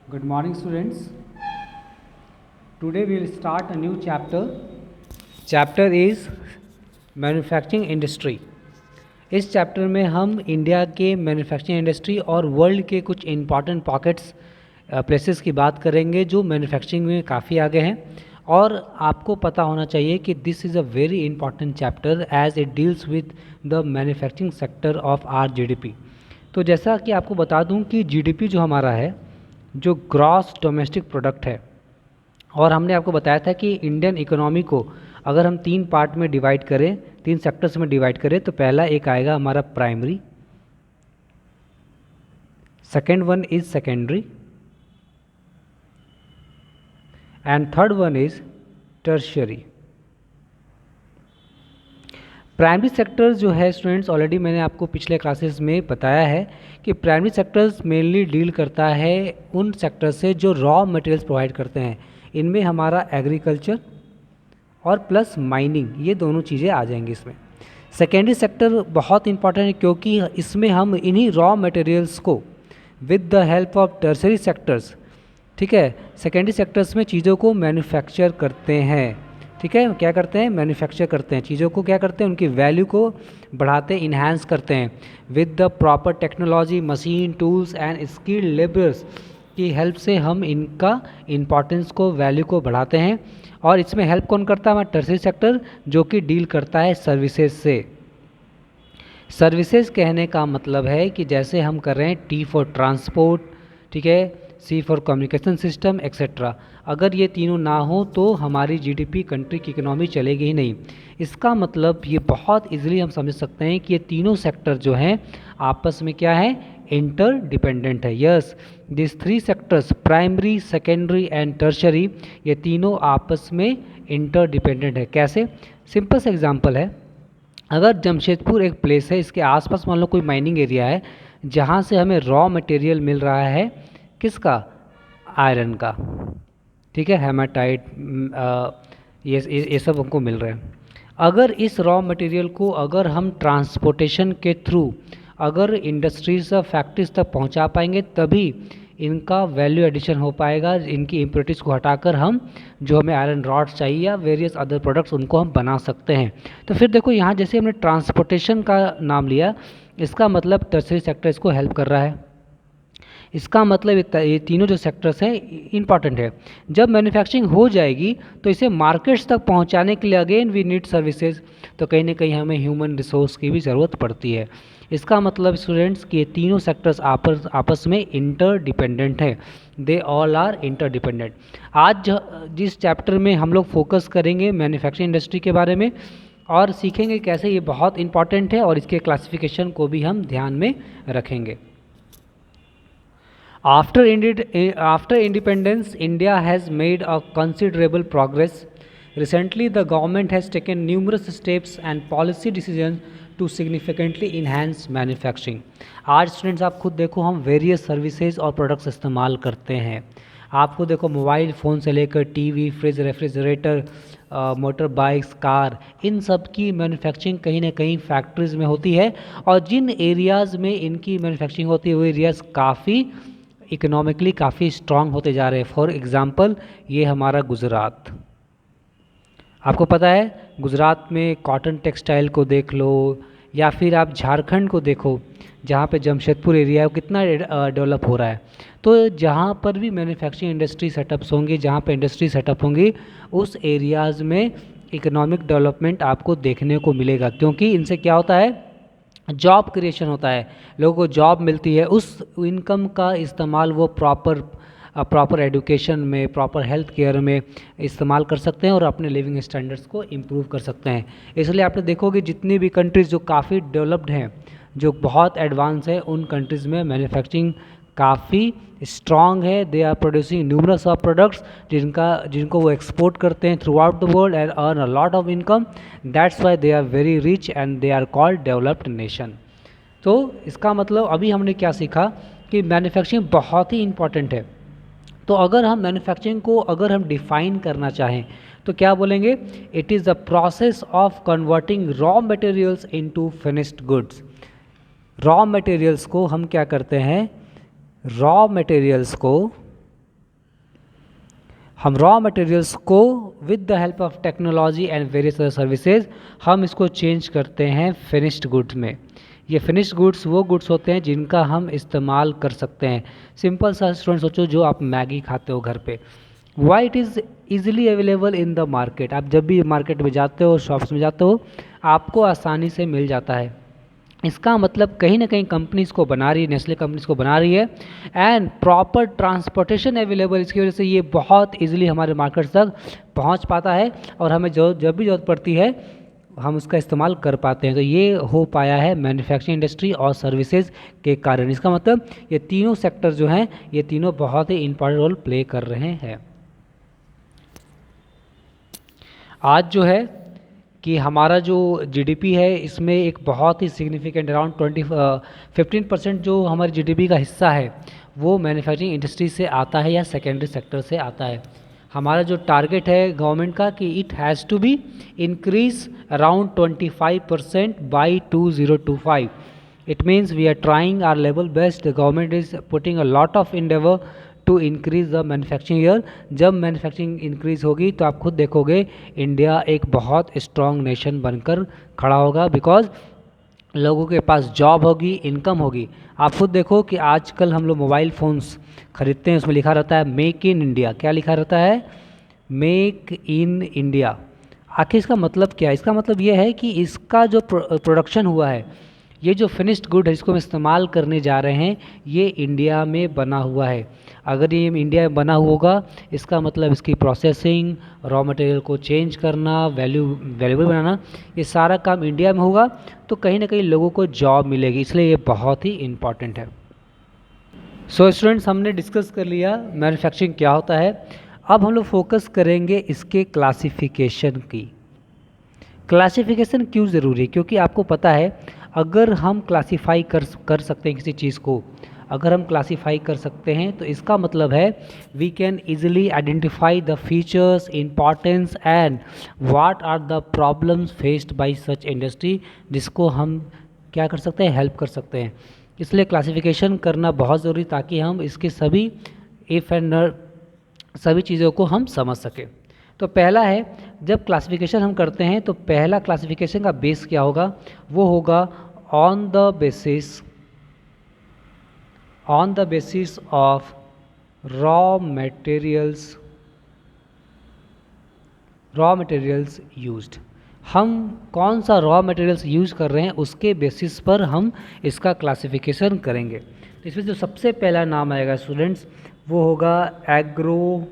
Good morning, students. Today we will start a new chapter. Chapter is manufacturing industry. इस chapter में हम India के manufacturing industry और world के कुछ इम्पॉर्टेंट पॉकेट्स प्लेसेस की बात करेंगे जो मैन्युफैक्चरिंग में काफ़ी आगे हैं. और आपको पता होना चाहिए कि this is a very important chapter as it deals with the manufacturing sector of our GDP. तो जैसा कि आपको बता दूं कि जीडीपी जो हमारा है, जो ग्रॉस डोमेस्टिक प्रोडक्ट है, और हमने आपको बताया था कि इंडियन इकोनॉमी को अगर हम तीन पार्ट में डिवाइड करें, तीन सेक्टर्स में डिवाइड करें, तो पहला एक आएगा हमारा primary, second one is secondary, and third one is tertiary. Primary sectors जो है स्टूडेंट्स, ऑलरेडी मैंने आपको पिछले क्लासेस में बताया है कि प्राइमरी सेक्टर्स मेनली डील करता है उन सेक्टर्स से जो रॉ मटेरियल्स प्रोवाइड करते हैं. इनमें हमारा एग्रीकल्चर और प्लस माइनिंग, ये दोनों चीज़ें आ जाएंगी इसमें. सेकेंडरी सेक्टर बहुत इंपॉर्टेंट है क्योंकि इसमें हम इन्हीं रॉ मटेरियल्स को with the help of tertiary sectors, ठीक है, सेकेंडरी सेक्टर्स में चीज़ों को मैन्युफैक्चर करते हैं. ठीक है, क्या करते हैं? मैन्युफैक्चर करते हैं चीज़ों को. क्या करते हैं? उनकी वैल्यू को बढ़ाते, इन्हांस करते हैं with the proper technology, machine, tools and skilled labourers की हेल्प से हम इनका इम्पॉर्टेंस को, वैल्यू को बढ़ाते हैं. और इसमें हेल्प कौन करता है? हमारा टर्सरी सेक्टर, जो कि डील करता है सर्विसेज से. सर्विसेज कहने का मतलब है कि जैसे हम कर रहे हैं टी फॉर ट्रांसपोर्ट, ठीक है, सी फॉर कम्युनिकेशन सिस्टम एक्सेट्रा. अगर ये तीनों ना हो तो हमारी जीडीपी, कंट्री की इकोनॉमी चलेगी ही नहीं. इसका मतलब ये बहुत इजीली हम समझ सकते हैं कि ये तीनों सेक्टर जो हैं आपस में क्या है? इंटर डिपेंडेंट है. Yes, this three sectors, primary, secondary and tertiary, ये तीनों आपस में इंटर डिपेंडेंट है. कैसे? सिंपल सा एग्जांपल है. अगर जमशेदपुर एक प्लेस है, इसके आसपास मान लो कोई माइनिंग एरिया है जहाँ से हमें रॉ मटेरियल मिल रहा है, किसका? आयरन का. ठीक है, हेमाटाइट, ये सब हमको मिल रहे हैं. अगर इस रॉ मटेरियल को अगर हम ट्रांसपोर्टेशन के थ्रू अगर इंडस्ट्रीज, फैक्ट्रीज तक पहुंचा पाएंगे, तभी इनका वैल्यू एडिशन हो पाएगा. इनकी इम्प्योरिटीज को हटाकर हम जो हमें आयरन रॉड्स चाहिए या वेरियस अदर प्रोडक्ट्स, उनको हम बना सकते हैं. तो फिर देखो यहाँ जैसे हमने ट्रांसपोर्टेशन का नाम लिया, इसका मतलब टर्सरी सेक्टर इसको हेल्प कर रहा है. इसका मतलब ये तीनों जो सेक्टर्स हैं इंपॉर्टेंट है. जब मैन्युफैक्चरिंग हो जाएगी तो इसे मार्केट्स तक पहुंचाने के लिए अगेन वी नीड सर्विसेज. तो कहीं ना कहीं हमें ह्यूमन रिसोर्स की भी ज़रूरत पड़ती है. इसका मतलब स्टूडेंट्स कि ये तीनों सेक्टर्स आपस में इंटर डिपेंडेंट हैं. They all are interdependent. आज जिस चैप्टर में हम लोग फोकस करेंगे मैन्युफैक्चरिंग इंडस्ट्री के बारे में और सीखेंगे कैसे ये बहुत इंपॉर्टेंट है, और इसके क्लासिफिकेशन को भी हम ध्यान में रखेंगे. After independence, India has made a considerable progress. Recently, the government has taken numerous steps and policy decisions to significantly enhance manufacturing. आज स्टूडेंट्स आप खुद देखो, हम वेरियस सर्विसेज और प्रोडक्ट्स इस्तेमाल करते हैं. आपको देखो मोबाइल फ़ोन से लेकर TV, fridge, refrigerator, motor bikes, car, इन सब की मैन्युफैक्चरिंग कहीं ना कहीं फैक्ट्रीज़ में होती है. और जिन एरियाज़ में इनकी मैन्युफैक्चरिंग होती है वो एरियाज़ काफ़ी इकोनॉमिकली काफ़ी स्ट्रॉन्ग होते जा रहे हैं. फॉर एग्ज़ाम्पल ये हमारा गुजरात, आपको पता है गुजरात में कॉटन टेक्सटाइल को देख लो, या फिर आप झारखंड को देखो जहाँ पे जमशेदपुर एरिया है वो कितना डेवलप हो रहा है. तो जहाँ पर भी मैन्युफैक्चरिंग इंडस्ट्री सेटअप्स होंगी, जहाँ पे इंडस्ट्री सेटअप होंगी, उस एरियाज़ में इकोनॉमिक डेवलपमेंट आपको देखने को मिलेगा. क्योंकि इनसे क्या होता है? जॉब क्रिएशन होता है, लोगों को जॉब मिलती है. उस इनकम का इस्तेमाल वो प्रॉपर एजुकेशन में, प्रॉपर हेल्थ केयर में इस्तेमाल कर सकते हैं और अपने लिविंग स्टैंडर्ड्स को इम्प्रूव कर सकते हैं. इसलिए आपने देखोगे जितनी भी कंट्रीज़ जो काफ़ी डेवलप्ड हैं, जो बहुत एडवांस है, उन कंट्रीज़ में मैन्युफैक्चरिंग काफ़ी स्ट्रॉन्ग है. They are producing numerous of products जिनको वो एक्सपोर्ट करते हैं throughout the world and earn a lot of income. That's why they are very rich and they are called developed nation. तो इसका मतलब अभी हमने क्या सीखा कि मैन्युफैक्चरिंग बहुत ही इंपॉर्टेंट है. तो अगर हम मैन्युफैक्चरिंग को अगर हम डिफ़ाइन करना चाहें तो क्या बोलेंगे? It is the process of converting raw materials into finished goods. Raw materials को हम क्या करते हैं? रॉ मटेरियल्स को हम रॉ मटेरियल्स को with the help of technology and various other services हम इसको चेंज करते हैं फिनिश्ड गुड्स में। ये फिनिश्ड गुड्स वो गुड्स होते हैं जिनका हम इस्तेमाल कर सकते हैं। सिंपल सा स्टूडेंट सोचो, जो आप मैगी खाते हो घर पे, why it is easily available in the market. आप जब भी मार्केट में जाते हो, शॉप्स में जाते हो, आपको आसानी से मिल जाता है। इसका मतलब कहीं ना कहीं कंपनीज को बना रही है, नेस्ले कंपनीज को बना रही है, एंड प्रॉपर ट्रांसपोर्टेशन अवेलेबल, इसकी वजह से ये बहुत इजीली हमारे मार्केट तक पहुंच पाता है और हमें जो जब भी ज़रूरत पड़ती है हम उसका इस्तेमाल कर पाते हैं। तो ये हो पाया है मैन्युफैक्चरिंग इंडस्ट्री और सर्विसेज के कारण। इसका मतलब ये तीनों सेक्टर जो हैं, ये तीनों बहुत ही इंपॉर्टेंट रोल प्ले कर रहे हैं। आज जो है कि हमारा जो जीडीपी है, इसमें एक बहुत ही सिग्निफिकेंट अराउंड 15% जो हमारी जीडीपी का हिस्सा है वो मैन्युफैक्चरिंग इंडस्ट्री से आता है या सेकेंडरी सेक्टर से आता है। हमारा जो टारगेट है गवर्नमेंट का कि it has to be increase around 25% by 2025। It means we are trying our level best. The government is putting a lot of endeavour to increase the manufacturing year. जब manufacturing increase होगी तो आप खुद देखोगे India एक बहुत strong nation बनकर खड़ा होगा, बिकॉज लोगों के पास जॉब होगी, इनकम होगी। आप खुद देखो कि आजकल हम लोग मोबाइल फ़ोन्स खरीदते हैं, उसमें लिखा रहता है मेक इन इंडिया। क्या लिखा रहता है? Make in India. आखिर इसका मतलब क्या है? इसका मतलब ये है कि इसका जो प्रोडक्शन हुआ है, ये जो फिनिश्ड गुड है इसको हम इस्तेमाल करने जा रहे हैं, ये इंडिया में बना हुआ है। अगर ये इंडिया में बना हुआ होगा, इसका मतलब इसकी प्रोसेसिंग, रॉ मटेरियल को चेंज करना, वैल्यूबल बनाना, ये सारा काम इंडिया में होगा, तो कहीं ना कहीं लोगों को जॉब मिलेगी। इसलिए ये बहुत ही इम्पॉर्टेंट है। सो स्टूडेंट्स, हमने डिस्कस कर लिया मैन्युफैक्चरिंग क्या होता है। अब हम लोग फोकस करेंगे इसके क्लासिफिकेशन की। क्लासिफिकेशन क्यों ज़रूरी है? क्योंकि आपको पता है अगर हम क्लासीफाई कर सकते हैं किसी चीज़ को, अगर हम क्लासीफाई कर सकते हैं तो इसका मतलब है we can easily identify the features, importance and what are the problems faced by such industry, जिसको हम क्या कर सकते हैं? हेल्प कर सकते हैं। इसलिए क्लासिफिकेशन करना बहुत ज़रूरी, ताकि हम इसके सभी इफ़ एंड सभी चीज़ों को हम समझ सकें। तो पहला है, जब क्लासिफिकेशन हम करते हैं तो पहला क्लासिफिकेशन का बेस क्या होगा? वो होगा on the basis of raw materials used. हम कौन सा रॉ मटेरियल्स यूज़ कर रहे हैं उसके बेसिस पर हम इसका क्लासिफिकेशन करेंगे। तो इसमें जो सबसे पहला नाम आएगा स्टूडेंट्स, वो होगा agro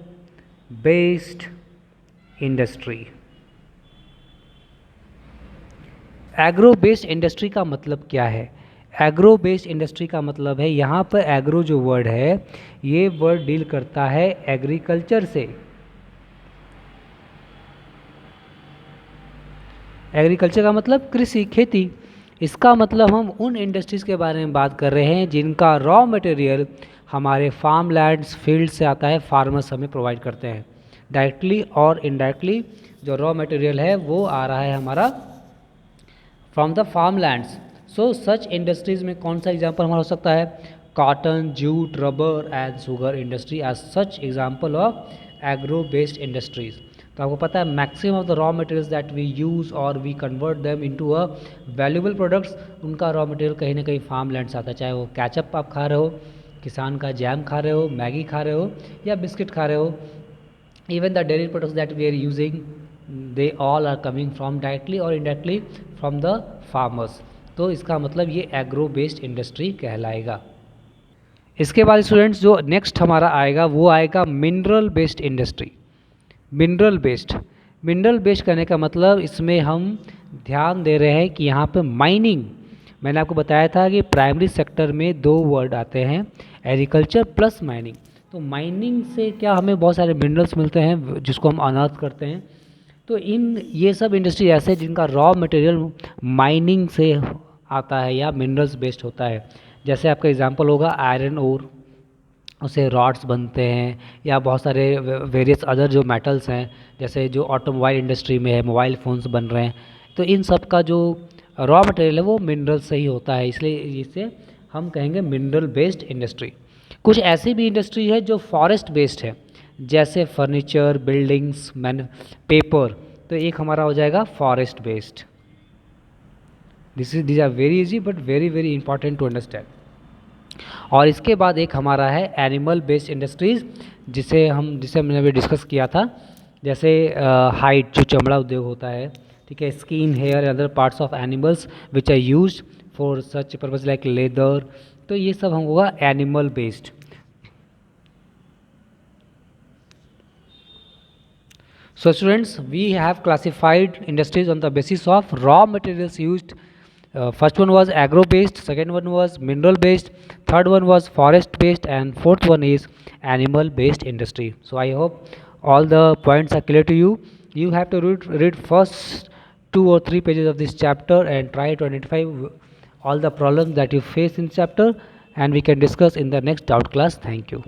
based industry. Agro based industry का मतलब क्या है? एग्रो बेस्ड इंडस्ट्री का मतलब है, यहाँ पर एग्रो जो वर्ड है, ये वर्ड डील करता है एग्रीकल्चर से। एग्रीकल्चर का मतलब कृषि, खेती। इसका मतलब हम उन इंडस्ट्रीज़ के बारे में बात कर रहे हैं जिनका रॉ मटेरियल हमारे फार्म लैंड्स, फील्ड से आता है, फार्मर्स हमें प्रोवाइड करते हैं। डायरेक्टली और इनडायरेक्टली जो रॉ मटेरियल है वो आ रहा है हमारा from the farm lands. So such industries में कौन सा एग्जाम्पल हमारा हो सकता है? Cotton, jute, rubber and sugar industry as such example of agro based industries. तो आपको पता है maximum of the raw materials that we use और we convert them into a valuable products, उनका रॉ मटेरियल कहीं ना कहीं फार्म लैंड से आता है। चाहे वो कैचअप आप खा रहे हो, किसान का जैम खा रहे हो, मैगी खा रहे हो या बिस्किट खा रहे हो, even the dairy products that we are using, they all are coming from directly or indirectly from the farmers। तो इसका मतलब ये एग्रो बेस्ड इंडस्ट्री कहलाएगा। इसके बाद स्टूडेंट्स जो नेक्स्ट हमारा आएगा वो आएगा mineral based industry. Mineral based करने का मतलब इसमें हम ध्यान दे रहे हैं कि यहाँ पे माइनिंग, मैंने आपको बताया था कि प्राइमरी सेक्टर में दो वर्ड आते हैं, एग्रीकल्चर प्लस माइनिंग। तो माइनिंग से क्या हमें बहुत सारे मिनरल्स मिलते हैं जिसको हम अनअर्थ करते हैं। तो ये सब इंडस्ट्री ऐसे जिनका रॉ मटेरियल माइनिंग से आता है या मिनरल्स बेस्ड होता है। जैसे आपका एग्जांपल होगा आयरन ओर, उससे रॉड्स बनते हैं, या बहुत सारे वेरियस अदर जो मेटल्स हैं, जैसे जो ऑटोमोबाइल इंडस्ट्री में है, मोबाइल फ़ोन्स बन रहे हैं, तो इन सब का जो रॉ मटेरियल है वो मिनरल से ही होता है। इसलिए इसे हम कहेंगे मिनरल बेस्ड इंडस्ट्री। कुछ ऐसी भी इंडस्ट्री है जो फॉरेस्ट बेस्ड है, जैसे फर्नीचर, बिल्डिंग्स, मैन, पेपर। तो एक हमारा हो जाएगा forest based. These are very easy but very very important to understand. और इसके बाद एक हमारा है एनिमल बेस्ड इंडस्ट्रीज़, जिसे हमने अभी डिस्कस किया था। जैसे हाइट, जो चमड़ा उद्योग होता है, ठीक है, skin, hair, other parts of animals which are used for such purpose like leather. तो ये सब हम होगा animal based. So students, we have classified industries on the basis of raw materials used. First one was agro based, second one was mineral based, third one was forest based, and fourth one is animal based industry. So I hope all the points are clear to you. You have to read first 2 or 3 pages of this chapter and try to identify all the problems that you face in chapter, and we can discuss in the next doubt class. Thank you.